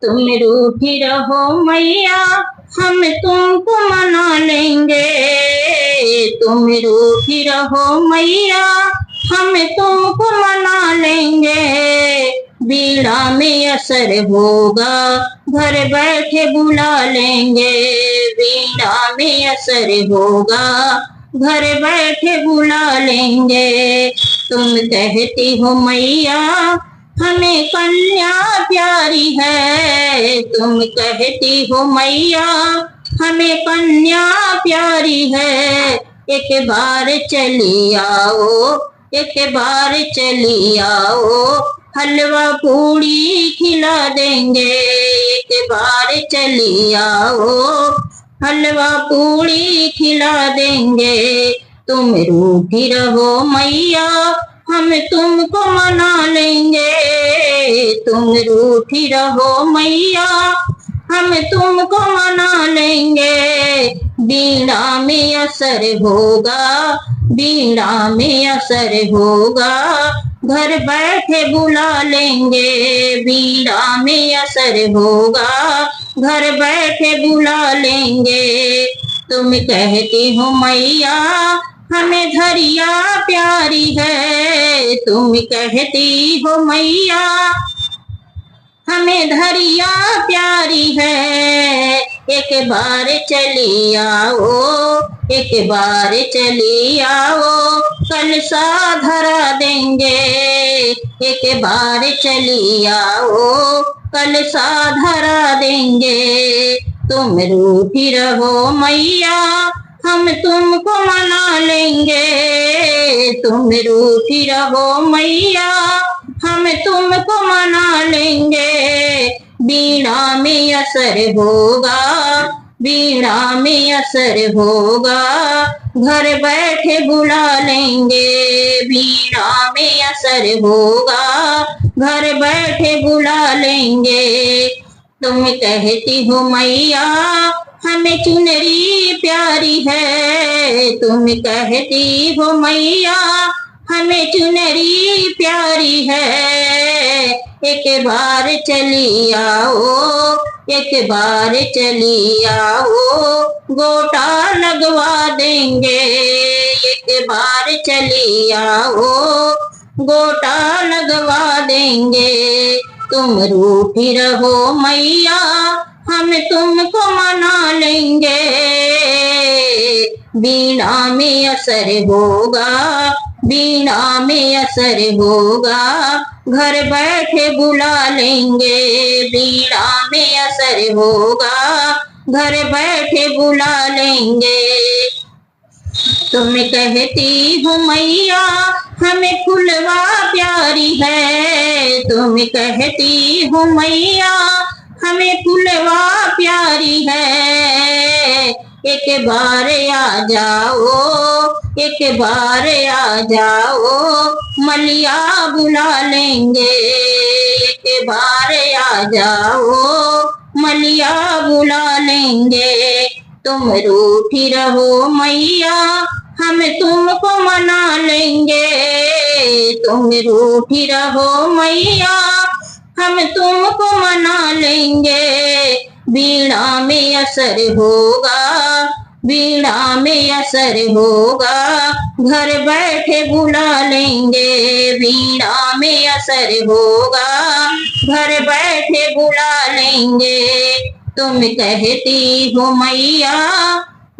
तुम रूठी रहो मैया, हम तुमको मना लेंगे। तुम रूठी रहो मैया, हम तुमको मना लेंगे। बीड़ा में असर होगा, घर बैठे बुला लेंगे। बीड़ा में असर होगा, घर बैठे बुला लेंगे। तुम कहती हो मैया, हमें कन्या प्यारी है। तुम कहती हो मैया, हमें कन्या प्यारी है। एक बार चली आओ, एक बार चली आओ, हलवा पूड़ी खिला देंगे। एक बार चली आओ, हलवा पूड़ी खिला देंगे। तुम रूठी रहो मैया, हम तुमको मना लेंगे। तुम रूठी रहो मैया, हम तुमको मना लेंगे। बीड़ा में असर होगा, बीड़ा में असर होगा, घर बैठे बुला लेंगे। बीड़ा में असर होगा, घर बैठे बुला लेंगे। तुम कहती हो मैया, हमें धरिया प्यारी है। तुम कहती हो मैया, हमें धरिया प्यारी है। एक बार चली आओ, एक बार चली आओ, कलसा धरा देंगे। एक बार चली आओ, कलसा धरा देंगे। तुम रूठी रहो मैया, हम तुमको मना लेंगे। तुम रूठी रहो मैया, हम तुमको मना लेंगे। बीड़ा में असर होगा, बीड़ा में असर होगा, घर बैठे बुला लेंगे। बीड़ा में असर होगा, घर बैठे बुला लेंगे। तुम कहती हो मैया, हमें चुनरी प्यारी है। तुम कहती हो मैया, हमें चुनरी प्यारी है। एक बार चली आओ, एक बार चली आओ, गोटा लगवा देंगे। एक बार चली आओ, गोटा लगवा देंगे। तुम रूठी रहो मैया, हम तुमको मना लेंगे। बीड़ा में असर होगा, बीड़ा में असर होगा, घर बैठे बुला लेंगे। बीड़ा में असर होगा, घर बैठे बुला लेंगे। तुम कहती हो मैया, हमें फुलवा प्यारी है। तुम कहती हो मैया, हमें फुलवा प्यारी है। एक बार आ जाओ, एक बार आ जाओ, मलिया बुला लेंगे। एक बार आ जाओ, मलिया बुला लेंगे। तुम रूठी रहो मैया, हम तुमको मना लेंगे। तुम रूठी रहो मैया, हम तुमको मना लेंगे। बीड़ा में असर होगा, बीड़ा में असर होगा, घर बैठे बुला लेंगे। बीड़ा में असर होगा, घर बैठे बुला लेंगे। तुम कहती हो मैया,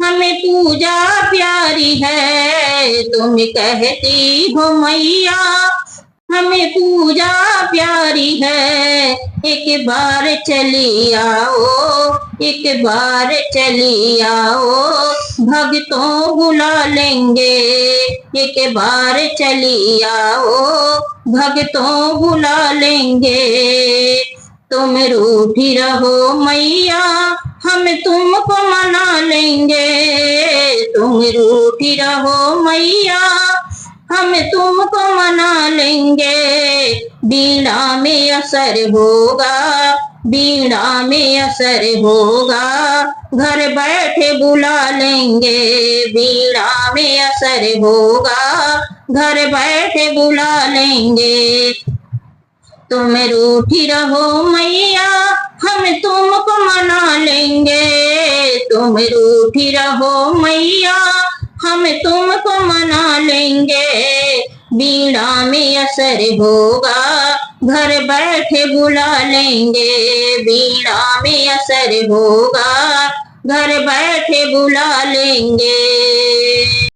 हमें पूजा प्यारी है। तुम कहती हो मैया, हमें पूजा प्यारी है। एक बार चली आओ, एक बार चली आओ, भक्तों बुला लेंगे। एक बार चली आओ, भक्तों बुला लेंगे। तुम रूठी रहो मैया, हम तुमको मना लेंगे। तुम रूठी रहो मैया, हम तुमको मना लेंगे। बीड़ा में असर होगा, बीड़ा में असर होगा, घर बैठे बुला लेंगे। बीड़ा में असर होगा, घर बैठे बुला लेंगे। तुम रूठी रहो मैया, हम तुम रूठी रहो मैया हम तुमको मना लेंगे। बीड़ा में असर होगा घर बैठे बुला लेंगे। बीड़ा में असर होगा घर बैठे बुला लेंगे।